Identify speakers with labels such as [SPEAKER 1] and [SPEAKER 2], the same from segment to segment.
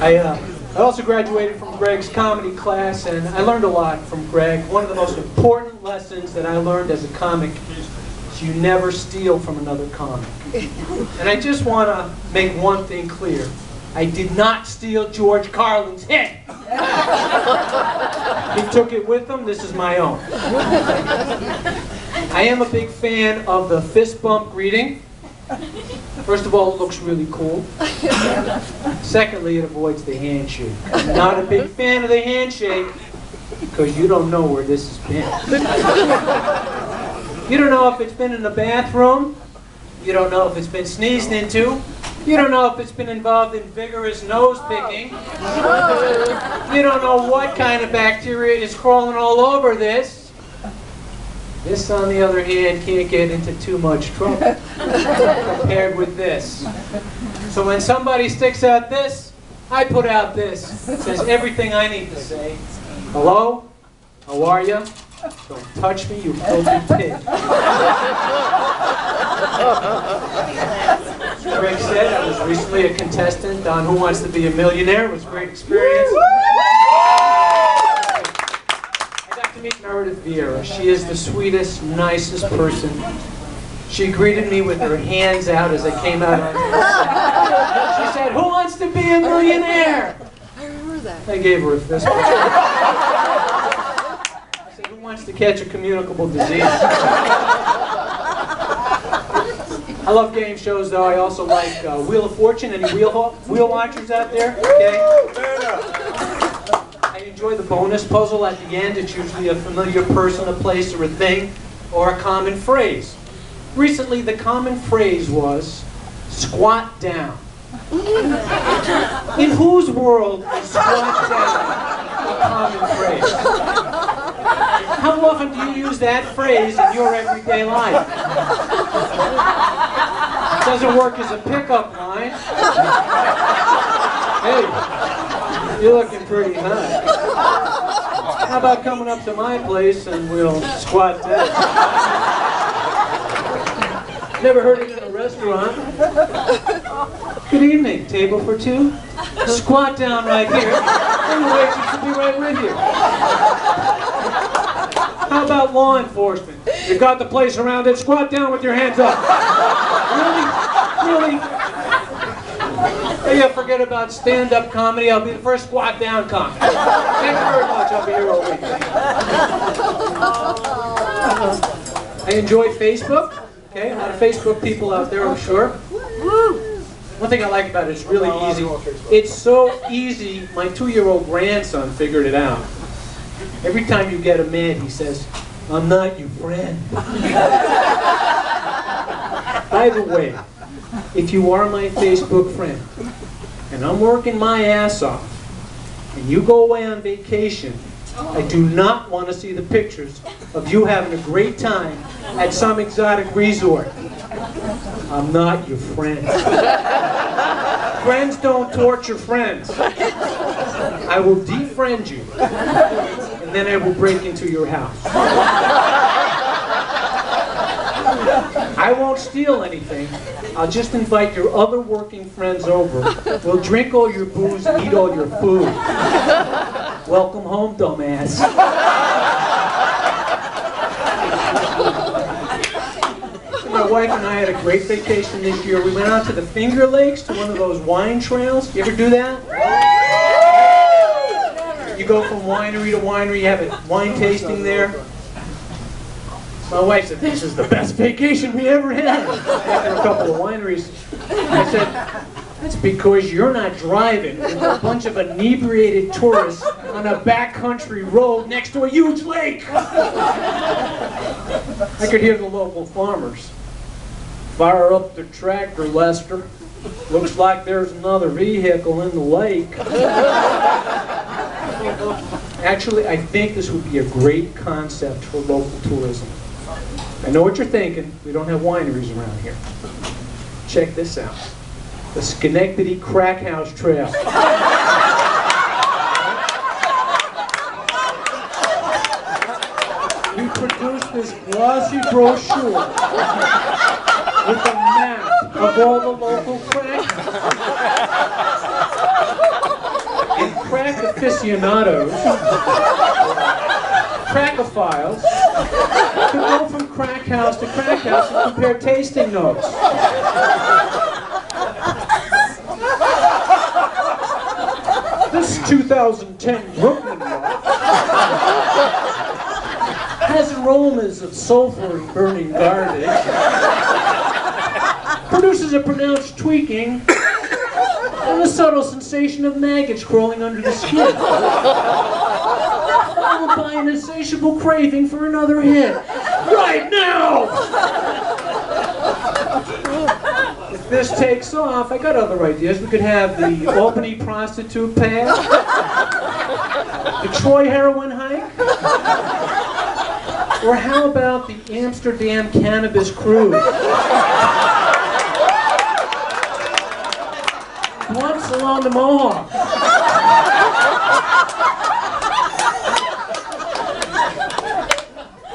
[SPEAKER 1] I also graduated from Greg's comedy class, and I learned a lot from Greg. One of the most important lessons that I learned as a comic is you never steal from another comic. And I just want to make one thing clear. I did not steal George Carlin's head. He took it with him. This is my own. I am a big fan of the fist bump greeting. First of all, it looks really cool. Secondly, it avoids the handshake. I'm not a big fan of the handshake because you don't know where this has been. You don't know if it's been in the bathroom. You don't know if it's been sneezed into. You don't know if it's been involved in vigorous nose picking. You don't know what kind of bacteria is crawling all over this. This, on the other hand, can't get into too much trouble compared with this. So when somebody sticks out this, I put out this. It says everything I need to say. Hello? How are you? Don't touch me, you filthy pig. Greg said I was recently a contestant on Who Wants to Be a Millionaire. It was a great experience. Meet Meredith Vieira. She is the sweetest, nicest person. She greeted me with her hands out as I came out on stage. She said, "Who wants to be a millionaire?"
[SPEAKER 2] I remember that.
[SPEAKER 1] I gave her a fist bump. I said, "Who wants to catch a communicable disease?" I love game shows, though. I also like Wheel of Fortune. Any wheel watchers out there? Okay. I enjoy the bonus puzzle at the end. It's usually a familiar person, a place, or a thing, or a common phrase. Recently, the common phrase was, squat down. In whose world is squat down a common phrase? How often do you use that phrase in your everyday life? It doesn't work as a pickup line. Hey. You're looking pretty high. How about coming up to my place and we'll squat down? Never heard it in a restaurant. Good evening, table for two? Squat down right here, and the waitress will be right with you. How about law enforcement? You've got the place surrounded, squat down with your hands up. Really? Really? Hey, forget about stand-up comedy. I'll be the first squat down comic. Thank you very much. I'll be here all week. I enjoy Facebook. Okay, a lot of Facebook people out there, I'm sure. One thing I like about it, it's really easy. It's so easy, my 2-year-old grandson figured it out. Every time you get a man, he says, "I'm not your friend." By the way, if you are my Facebook friend, and I'm working my ass off, and you go away on vacation, I do not want to see the pictures of you having a great time at some exotic resort. I'm not your friend. Friends don't torture friends. I will defriend you, and then I will break into your house. I won't steal anything. I'll just invite your other working friends over. We'll drink all your booze and eat all your food. Welcome home, dumbass. My wife and I had a great vacation this year. We went out to the Finger Lakes, to one of those wine trails. You ever do that? You go from winery to winery, you have a wine tasting there. My wife said, "This is the best vacation we ever had." After a couple of wineries, I said, "That's because you're not driving with a bunch of inebriated tourists on a backcountry road next to a huge lake." I could hear the local farmers. "Fire up the tractor, Lester. Looks like there's another vehicle in the lake." Actually, I think this would be a great concept for local tourism. I know what you're thinking. We don't have wineries around here. Check this out. The Schenectady Crack House Trail. We produced this glossy brochure with a map of all the local crack houses. aficionados, crackophiles, could go from crack house to crack house and compare tasting notes. This 2010 Brooklyn lot has aromas of sulfur and burning garbage, produces a pronounced tweaking, and a subtle sensation of maggots crawling under the skin, followed by an insatiable craving for another hit. Right now! If this takes off, I got other ideas. We could have the Albany prostitute pad, the Troy heroin hike, or how about the Amsterdam cannabis cruise? Once along the Mohawk.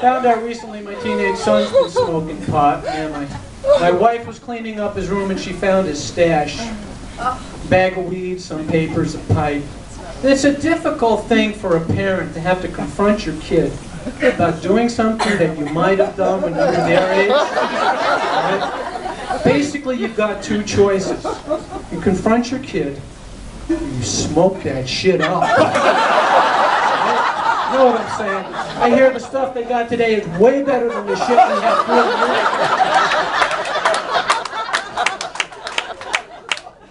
[SPEAKER 1] Found out recently my teenage son's been smoking pot, and my wife was cleaning up his room and she found his stash. Bag of weed, some papers, a pipe. And it's a difficult thing for a parent to have to confront your kid about doing something that you might have done when you were their age. Right? Basically, you've got two choices. You confront your kid, or you smoke that shit up. You know what I'm saying? I hear the stuff they got today is way better than the shit we had 40 years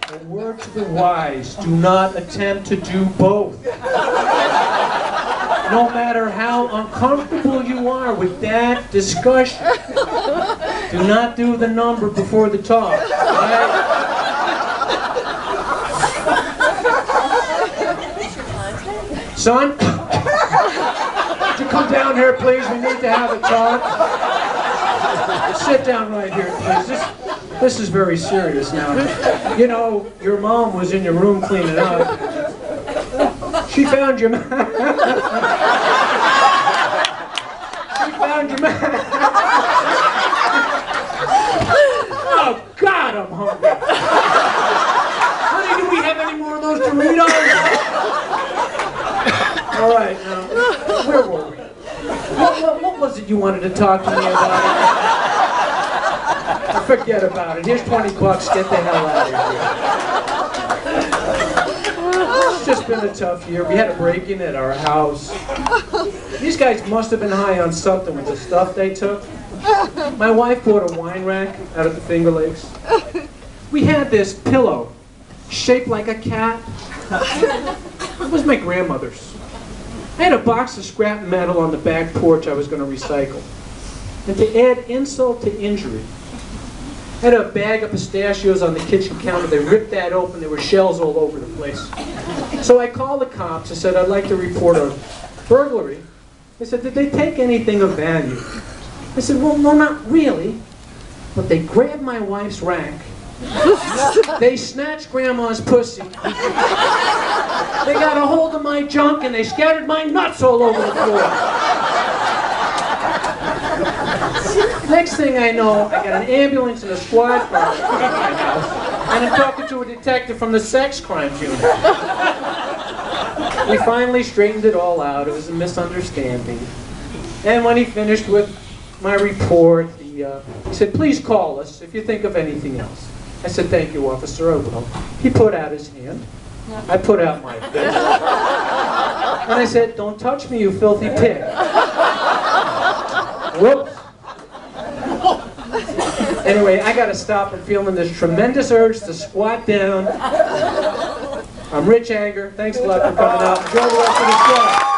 [SPEAKER 1] ago. A word to the wise, do not attempt to do both. No matter how uncomfortable you are with that discussion, do not do the number before the talk. Right? Son, would you come down here, please? We need to have a talk. Sit down right here, please. This is very serious now. You know, your mom was in your room cleaning up. She found your She found your Oh, God, I'm hungry. Honey, do we have any more of those Doritos? All right, now, where were we? What was it you wanted to talk to me about? Forget about it. Here's 20 bucks. Get the hell out of here. It's just been a tough year. We had a break-in at our house. These guys must have been high on something with the stuff they took. My wife bought a wine rack out of the Finger Lakes. We had this pillow shaped like a cat. It was my grandmother's. I had a box of scrap metal on the back porch I was going to recycle. And to add insult to injury, I had a bag of pistachios on the kitchen counter. They ripped that open. There were shells all over the place. So I called the cops. I said, I'd like to report a burglary. They said, did they take anything of value? I said, well, no, not really. But they grabbed my wife's rack. They snatched Grandma's pussy. They got a hold of my junk and they scattered my nuts all over the floor. Next thing I know, I got an ambulance and a squad car at my house, and I'm talking to a detective from the sex crimes unit. We finally straightened it all out. It was a misunderstanding. And when he finished with my report, he said, please call us if you think of anything else. I said, thank you, officer, I will. He put out his hand. I put out my fist. And I said, don't touch me, you filthy pig. Whoops. Anyway, I gotta stop. I'm feeling this tremendous urge to squat down. I'm Rich Angehr. Thanks a lot for coming out. Enjoy the rest of the show.